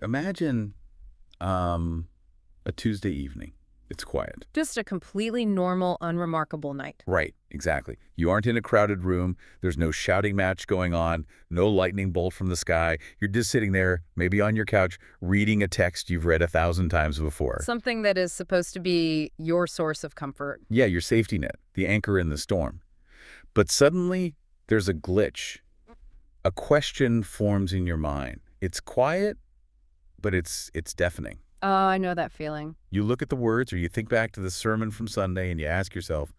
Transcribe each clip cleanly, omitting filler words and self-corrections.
Imagine a Tuesday evening. It's quiet. Just a completely normal, unremarkable night. Right, exactly. You aren't in a crowded room. There's no shouting match going on, no lightning bolt from the sky. You're just sitting there, maybe on your couch, reading a text you've read 1,000 times before. Something that is supposed to be your source of comfort. Yeah, your safety net, the anchor in the storm. But suddenly, there's a glitch. A question forms in your mind. It's quiet, but it's deafening. Oh, I know that feeling. You look at the words or you think back to the sermon from Sunday and you ask yourself,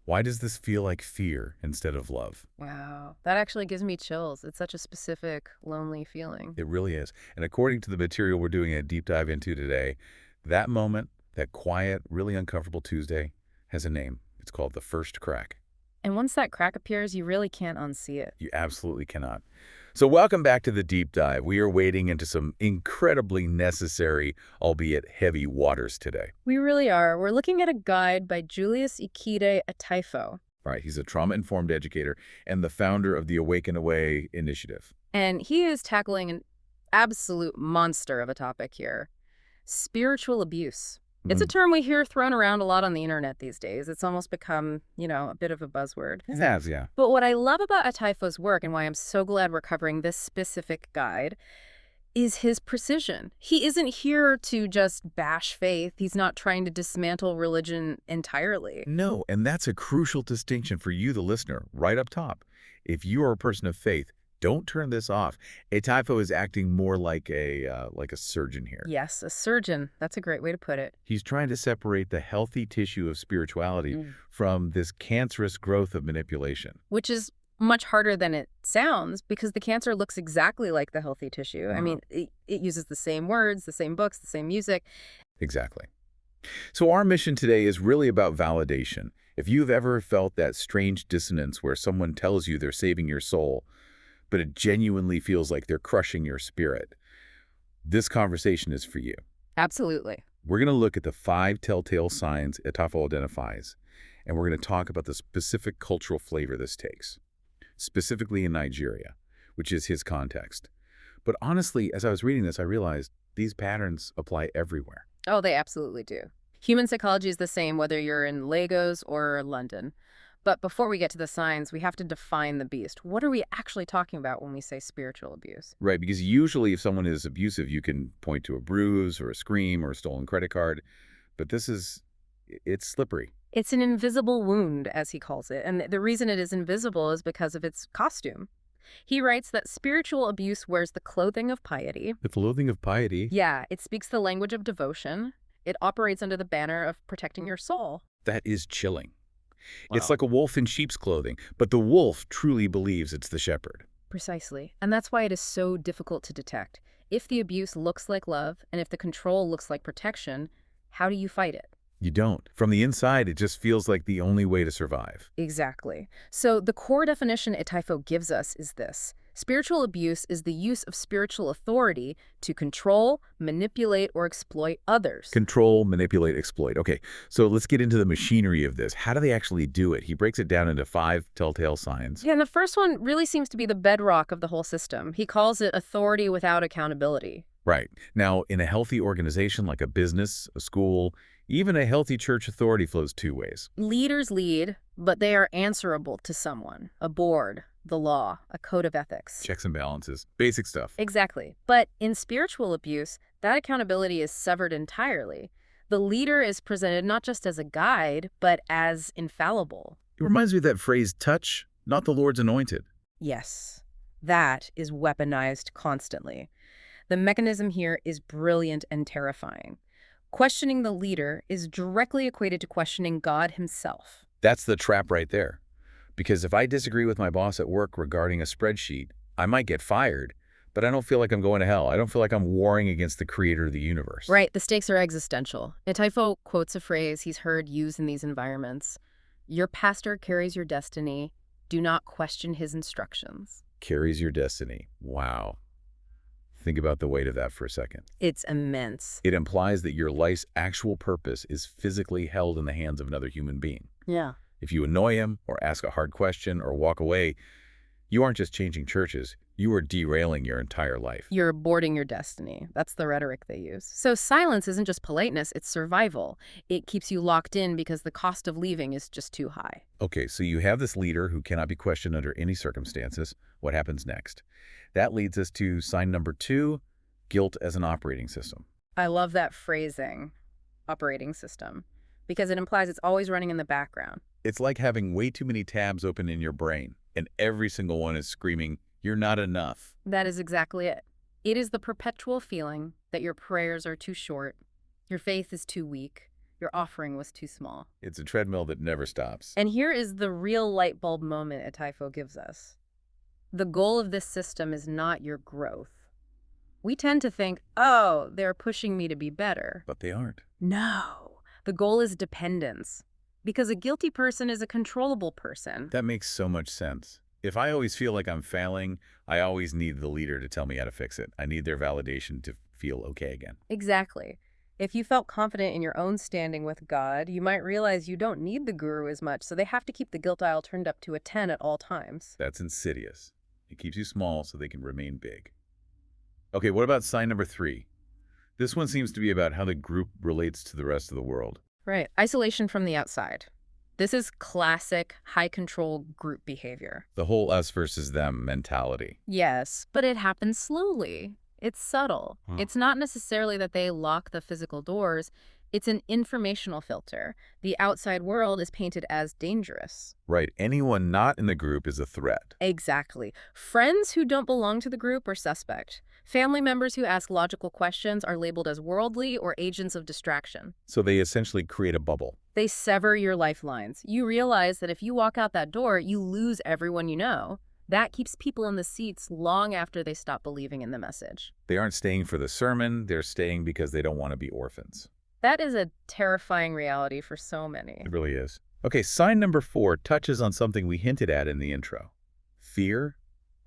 why does this feel like fear instead of love? Wow. That actually gives me chills. It's such a specific, lonely feeling. It really is. And according to the material we're doing a deep dive into today, that moment, that quiet, really uncomfortable Tuesday, has a name. It's called the first crack. And once that crack appears, you really can't unsee it. You absolutely cannot. So welcome back to the deep dive. We are wading into some incredibly necessary, albeit heavy waters today. We really are. We're looking at a guide by Julius Etaifo. Right, he's a trauma-informed educator and the founder of the Awaken Away initiative. And he is tackling an absolute monster of a topic here. Spiritual abuse. It's a term we hear thrown around a lot on the internet these days. It's almost become, a bit of a buzzword. It has, yeah. But what I love about Etaifo's work and why I'm so glad we're covering this specific guide is his precision. He isn't here to just bash faith. He's not trying to dismantle religion entirely. No, and that's a crucial distinction for you, the listener, right up top. If you are a person of faith, don't turn this off. Etaifo is acting more like a surgeon here. Yes, a surgeon. That's a great way to put it. He's trying to separate the healthy tissue of spirituality from this cancerous growth of manipulation. Which is much harder than it sounds because the cancer looks exactly like the healthy tissue. I mean, it uses the same words, the same books, the same music. Exactly. So our mission today is really about validation. If you've ever felt that strange dissonance where someone tells you they're saving your soul, but it genuinely feels like they're crushing your spirit, this conversation is for you. Absolutely. We're going to look at the 5 telltale signs Etaifo identifies, and we're going to talk about the specific cultural flavor this takes, specifically in Nigeria, which is his context. But honestly, as I was reading this, I realized these patterns apply everywhere. Oh, they absolutely do. Human psychology is the same whether you're in Lagos or London. But before we get to the signs, we have to define the beast. What are we actually talking about when we say spiritual abuse? Right, because usually if someone is abusive, you can point to a bruise or a scream or a stolen credit card. But it's slippery. It's an invisible wound, as he calls it. And the reason it is invisible is because of its costume. He writes that spiritual abuse wears the clothing of piety. The clothing of piety? Yeah, it speaks the language of devotion. It operates under the banner of protecting your soul. That is chilling. Wow. It's like a wolf in sheep's clothing, but the wolf truly believes it's the shepherd. Precisely. And that's why it is so difficult to detect. If the abuse looks like love, and if the control looks like protection, how do you fight it? You don't. From the inside, it just feels like the only way to survive. Exactly. So the core definition Etaifo gives us is this. Spiritual abuse is the use of spiritual authority to control, manipulate, or exploit others. Control, manipulate, exploit. Okay, so let's get into the machinery of this. How do they actually do it? He breaks it down into 5 telltale signs. Yeah, and the first one really seems to be the bedrock of the whole system. He calls it authority without accountability. Right. Now, in a healthy organization like a business, a school, even a healthy church, authority flows 2 ways. Leaders lead, but they are answerable to someone, a board, the law, a code of ethics. Checks and balances. Basic stuff. Exactly. But in spiritual abuse, that accountability is severed entirely. The leader is presented not just as a guide, but as infallible. It reminds me of that phrase, touch, not the Lord's anointed. Yes, that is weaponized constantly. The mechanism here is brilliant and terrifying. Questioning the leader is directly equated to questioning God himself. That's the trap right there. Because if I disagree with my boss at work regarding a spreadsheet, I might get fired, but I don't feel like I'm going to hell. I don't feel like I'm warring against the creator of the universe. Right, the stakes are existential. Etaifo quotes a phrase he's heard used in these environments. Your pastor carries your destiny. Do not question his instructions. Carries your destiny. Wow. Think about the weight of that for a second. It's immense. It implies that your life's actual purpose is physically held in the hands of another human being. Yeah. If you annoy him or ask a hard question or walk away, you aren't just changing churches, You are derailing your entire life. You're aborting your destiny. That's the rhetoric they use. So silence isn't just politeness, it's survival. It keeps you locked in because the cost of leaving is just too high. Okay, so you have this leader who cannot be questioned under any circumstances. What happens next? That leads us to sign number 2, guilt as an operating system. I love that phrasing, operating system, because it implies it's always running in the background. It's like having way too many tabs open in your brain, and every single one is screaming, "You're not enough." That is exactly it. It is the perpetual feeling that your prayers are too short, your faith is too weak, your offering was too small. It's a treadmill that never stops. And here is the real light bulb moment Etaifo gives us. The goal of this system is not your growth. We tend to think, oh, they're pushing me to be better. But they aren't. No. The goal is dependence. Because a guilty person is a controllable person. That makes so much sense. If I always feel like I'm failing, I always need the leader to tell me how to fix it. I need their validation to feel okay again. Exactly. If you felt confident in your own standing with God, you might realize you don't need the guru as much, so they have to keep the guilt dial turned up to a 10 at all times. That's insidious. It keeps you small so they can remain big. Okay, what about sign number 3? This one seems to be about how the group relates to the rest of the world. Right. Isolation from the outside. This is classic high-control group behavior. The whole us versus them mentality. Yes, but it happens slowly. It's subtle. It's not necessarily that they lock the physical doors. It's an informational filter. The outside world is painted as dangerous. Right. Anyone not in the group is a threat. Exactly. Friends who don't belong to the group are suspect. Family members who ask logical questions are labeled as worldly or agents of distraction. So they essentially create a bubble. They sever your lifelines. You realize that if you walk out that door, you lose everyone you know. That keeps people in the seats long after they stop believing in the message. They aren't staying for the sermon. They're staying because they don't want to be orphans. That is a terrifying reality for so many. It really is. Okay, sign number 4 touches on something we hinted at in the intro. Fear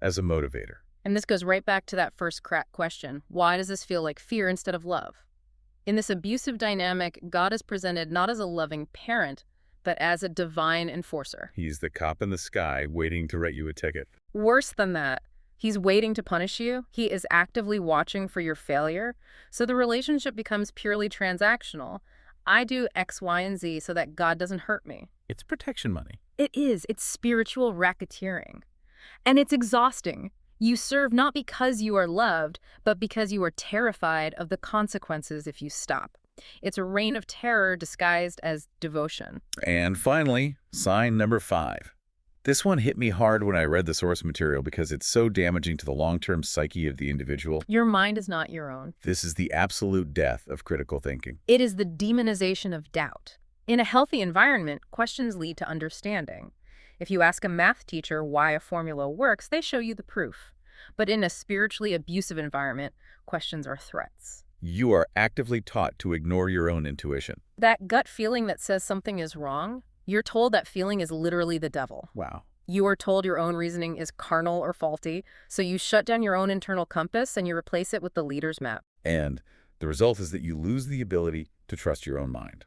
as a motivator. And this goes right back to that first crack question. Why does this feel like fear instead of love? In this abusive dynamic, God is presented not as a loving parent, but as a divine enforcer. He's the cop in the sky waiting to write you a ticket. Worse than that, he's waiting to punish you. He is actively watching for your failure. So the relationship becomes purely transactional. I do X, Y, and Z so that God doesn't hurt me. It's protection money. It is. It's spiritual racketeering. And it's exhausting. You serve not because you are loved, but because you are terrified of the consequences if you stop. It's a reign of terror disguised as devotion. And finally, sign number 5. This one hit me hard when I read the source material because it's so damaging to the long-term psyche of the individual. Your mind is not your own. This is the absolute death of critical thinking. It is the demonization of doubt. In a healthy environment, questions lead to understanding. If you ask a math teacher why a formula works, they show you the proof. But in a spiritually abusive environment, questions are threats. You are actively taught to ignore your own intuition. That gut feeling that says something is wrong, you're told that feeling is literally the devil. Wow. You are told your own reasoning is carnal or faulty, so you shut down your own internal compass and you replace it with the leader's map. And the result is that you lose the ability to trust your own mind.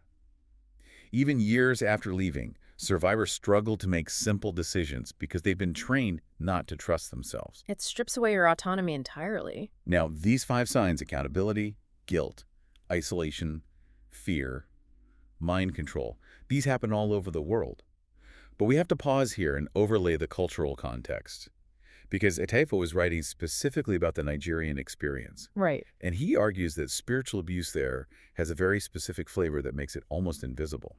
Even years after leaving, survivors struggle to make simple decisions because they've been trained not to trust themselves. It strips away your autonomy entirely. Now, these 5 signs, accountability, guilt, isolation, fear, mind control, these happen all over the world. But we have to pause here and overlay the cultural context, because Etaifo is writing specifically about the Nigerian experience. Right. And he argues that spiritual abuse there has a very specific flavor that makes it almost invisible.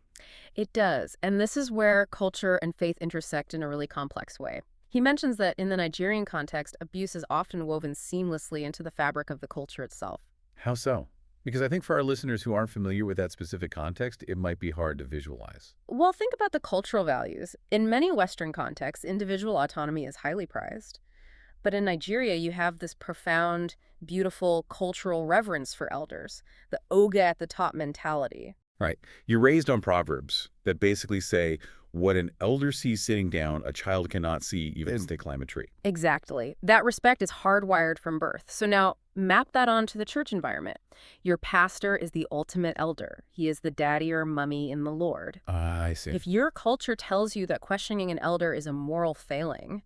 It does, and this is where culture and faith intersect in a really complex way. He mentions that in the Nigerian context, abuse is often woven seamlessly into the fabric of the culture itself. How so? Because I think for our listeners who aren't familiar with that specific context, it might be hard to visualize. Well, think about the cultural values. In many Western contexts, individual autonomy is highly prized. But in Nigeria, you have this profound, beautiful cultural reverence for elders, the oga at the top mentality. Right. You're raised on proverbs that basically say, what an elder sees sitting down, a child cannot see even as they climb a tree. Exactly. That respect is hardwired from birth. So now map that onto the church environment. Your pastor is the ultimate elder. He is the daddy or mummy in the Lord. I see. If your culture tells you that questioning an elder is a moral failing,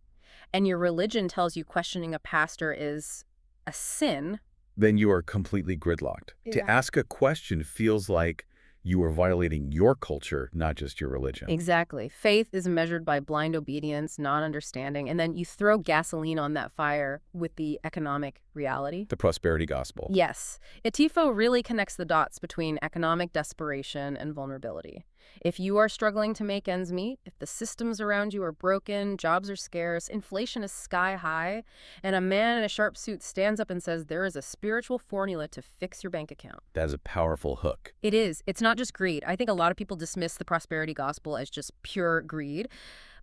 and your religion tells you questioning a pastor is a sin. Then you are completely gridlocked. To ask a question feels like you are violating your culture, not just your religion. Exactly. Faith is measured by blind obedience, not understanding, and then you throw gasoline on that fire with the economic reality. The prosperity gospel. Yes. Etaifo really connects the dots between economic desperation and vulnerability. If you are struggling to make ends meet, if the systems around you are broken, jobs are scarce, inflation is sky high, and a man in a sharp suit stands up and says there is a spiritual formula to fix your bank account. That is a powerful hook. It is. It's not just greed. I think a lot of people dismiss the prosperity gospel as just pure greed,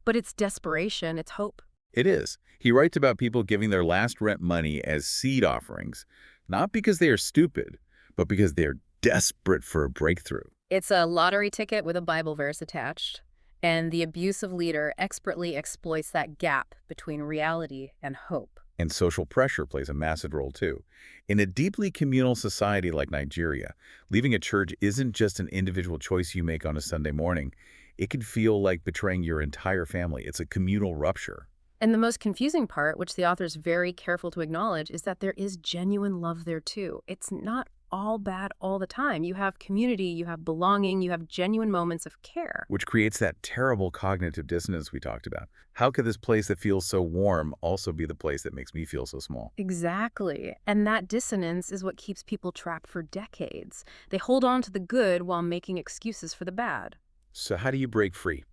but it's desperation, it's hope. It is. He writes about people giving their last rent money as seed offerings, not because they are stupid, but because they are desperate for a breakthrough. It's a lottery ticket with a Bible verse attached, and the abusive leader expertly exploits that gap between reality and hope. And social pressure plays a massive role too. In a deeply communal society like Nigeria, leaving a church isn't just an individual choice you make on a Sunday morning. It can feel like betraying your entire family. It's a communal rupture. And the most confusing part, which the author's very careful to acknowledge, is that there is genuine love there too. It's not all bad all the time. You have community, you have belonging, you have genuine moments of care. Which creates that terrible cognitive dissonance we talked about. How could this place that feels so warm also be the place that makes me feel so small? Exactly. And that dissonance is what keeps people trapped for decades. They hold on to the good while making excuses for the bad. So how do you break free?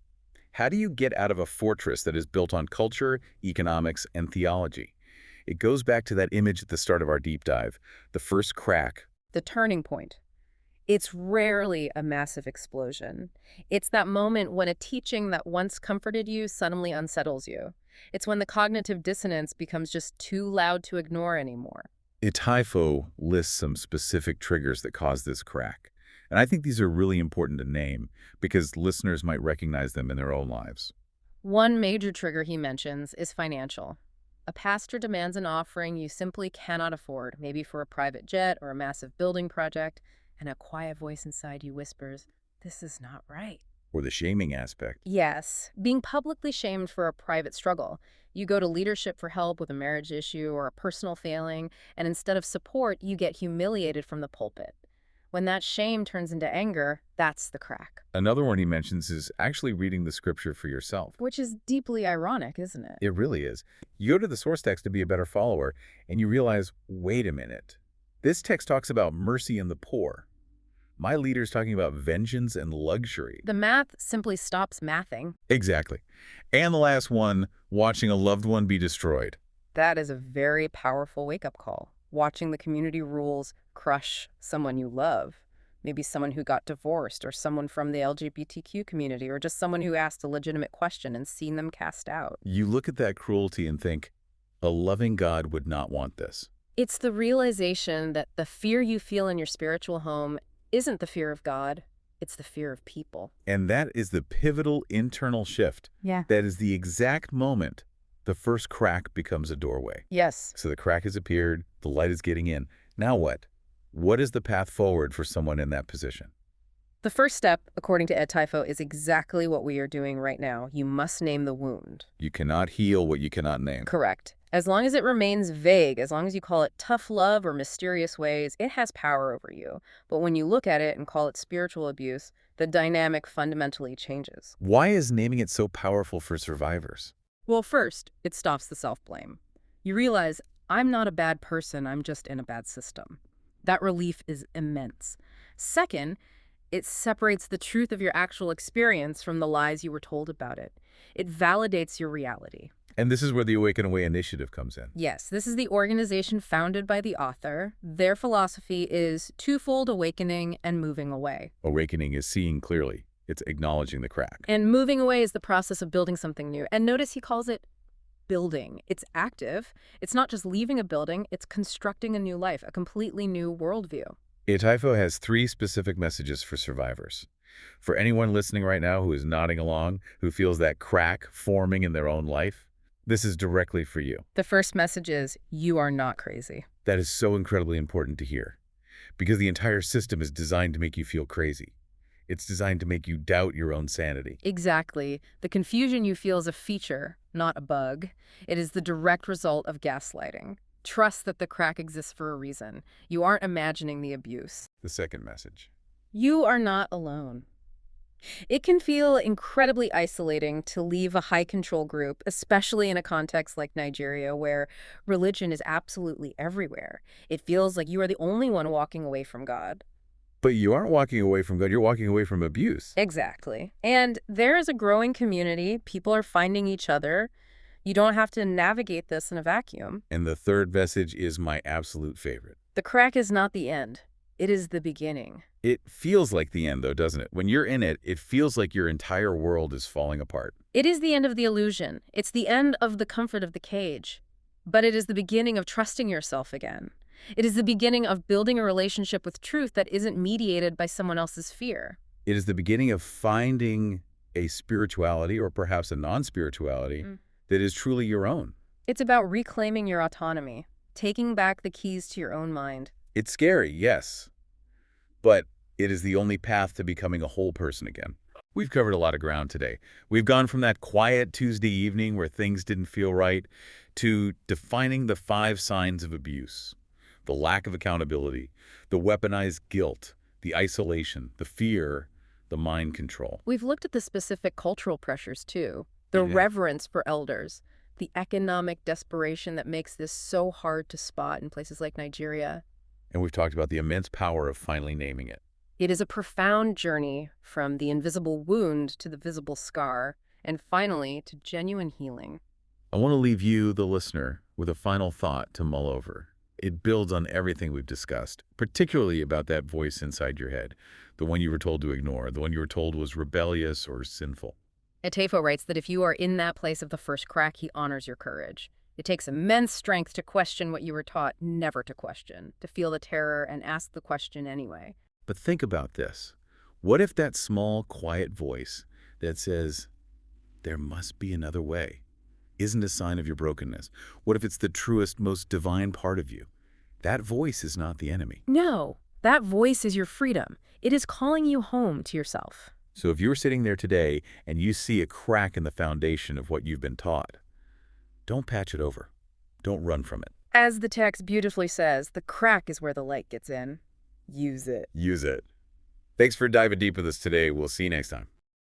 How do you get out of a fortress that is built on culture, economics, and theology? It goes back to that image at the start of our deep dive, the first crack. The turning point. It's rarely a massive explosion. It's that moment when a teaching that once comforted you suddenly unsettles you. It's when the cognitive dissonance becomes just too loud to ignore anymore. Etaifo lists some specific triggers that cause this crack. And I think these are really important to name because listeners might recognize them in their own lives. One major trigger he mentions is financial. A pastor demands an offering you simply cannot afford, maybe for a private jet or a massive building project, and a quiet voice inside you whispers, "This is not right." Or the shaming aspect. Yes, being publicly shamed for a private struggle. You go to leadership for help with a marriage issue or a personal failing, and instead of support, you get humiliated from the pulpit. When that shame turns into anger, that's the crack. Another one he mentions is actually reading the scripture for yourself. Which is deeply ironic, isn't it? It really is. You go to the source text to be a better follower, and you realize, wait a minute. This text talks about mercy and the poor. My leader's talking about vengeance and luxury. The math simply stops mathing. Exactly. And the last one, watching a loved one be destroyed. That is a very powerful wake-up call. Watching the community rules crush someone you love. Maybe someone who got divorced, or someone from the LGBTQ community, or just someone who asked a legitimate question and seen them cast out. You look at that cruelty and think, a loving God would not want this. It's the realization that the fear you feel in your spiritual home isn't the fear of God, it's the fear of people. And that is the pivotal internal shift. Yeah. That is the exact moment the first crack becomes a doorway. Yes. So the crack has appeared, the light is getting in. Now what? What is the path forward for someone in that position? The first step, according to Etaifo, is exactly what we are doing right now. You must name the wound. You cannot heal what you cannot name. Correct. As long as it remains vague, as long as you call it tough love or mysterious ways, it has power over you. But when you look at it and call it spiritual abuse, the dynamic fundamentally changes. Why is naming it so powerful for survivors? Well, first, it stops the self-blame. You realize, I'm not a bad person, I'm just in a bad system. That relief is immense. Second, it separates the truth of your actual experience from the lies you were told about it. It validates your reality. And this is where the Awaken Away initiative comes in. Yes, this is the organization founded by the author. Their philosophy is twofold: awakening and moving away. Awakening is seeing clearly. It's acknowledging the crack. And moving away is the process of building something new. And notice he calls it building. It's active. It's not just leaving a building, it's constructing a new life, a completely new worldview. Etaifo has 3 specific messages for survivors. For anyone listening right now who is nodding along, who feels that crack forming in their own life, this is directly for you. The first message is, you are not crazy. That is so incredibly important to hear, because the entire system is designed to make you feel crazy. It's designed to make you doubt your own sanity. Exactly. The confusion you feel is a feature, not a bug. It is the direct result of gaslighting. Trust that the crack exists for a reason. You aren't imagining the abuse. The second message. You are not alone. It can feel incredibly isolating to leave a high-control group, especially in a context like Nigeria, where religion is absolutely everywhere. It feels like you are the only one walking away from God. But you aren't walking away from God, you're walking away from abuse. Exactly. And there is a growing community. People are finding each other. You don't have to navigate this in a vacuum. And the third message is my absolute favorite. The crack is not the end. It is the beginning. It feels like the end, though, doesn't it? When you're in it, it feels like your entire world is falling apart. It is the end of the illusion. It's the end of the comfort of the cage. But it is the beginning of trusting yourself again. It is the beginning of building a relationship with truth that isn't mediated by someone else's fear. It is the beginning of finding a spirituality, or perhaps a non-spirituality, that is truly your own. It's about reclaiming your autonomy, taking back the keys to your own mind. It's scary, yes, but it is the only path to becoming a whole person again. We've covered a lot of ground today. We've gone from that quiet Tuesday evening where things didn't feel right to defining the 5 signs of abuse: the lack of accountability, the weaponized guilt, the isolation, the fear, the mind control. We've looked at the specific cultural pressures, too. The reverence for elders, the economic desperation that makes this so hard to spot in places like Nigeria. And we've talked about the immense power of finally naming it. It is a profound journey from the invisible wound to the visible scar, and finally to genuine healing. I want to leave you, the listener, with a final thought to mull over. It builds on everything we've discussed, particularly about that voice inside your head, the one you were told to ignore, the one you were told was rebellious or sinful. Etaifo writes that if you are in that place of the first crack, he honors your courage. It takes immense strength to question what you were taught never to question, to feel the terror and ask the question anyway. But think about this. What if that small, quiet voice that says, "There must be another way," isn't a sign of your brokenness? What if it's the truest, most divine part of you? That voice is not the enemy. No, that voice is your freedom. It is calling you home to yourself. So if you're sitting there today and you see a crack in the foundation of what you've been taught, don't patch it over. Don't run from it. As the text beautifully says, the crack is where the light gets in. Use it. Use it. Thanks for diving deep with us today. We'll see you next time.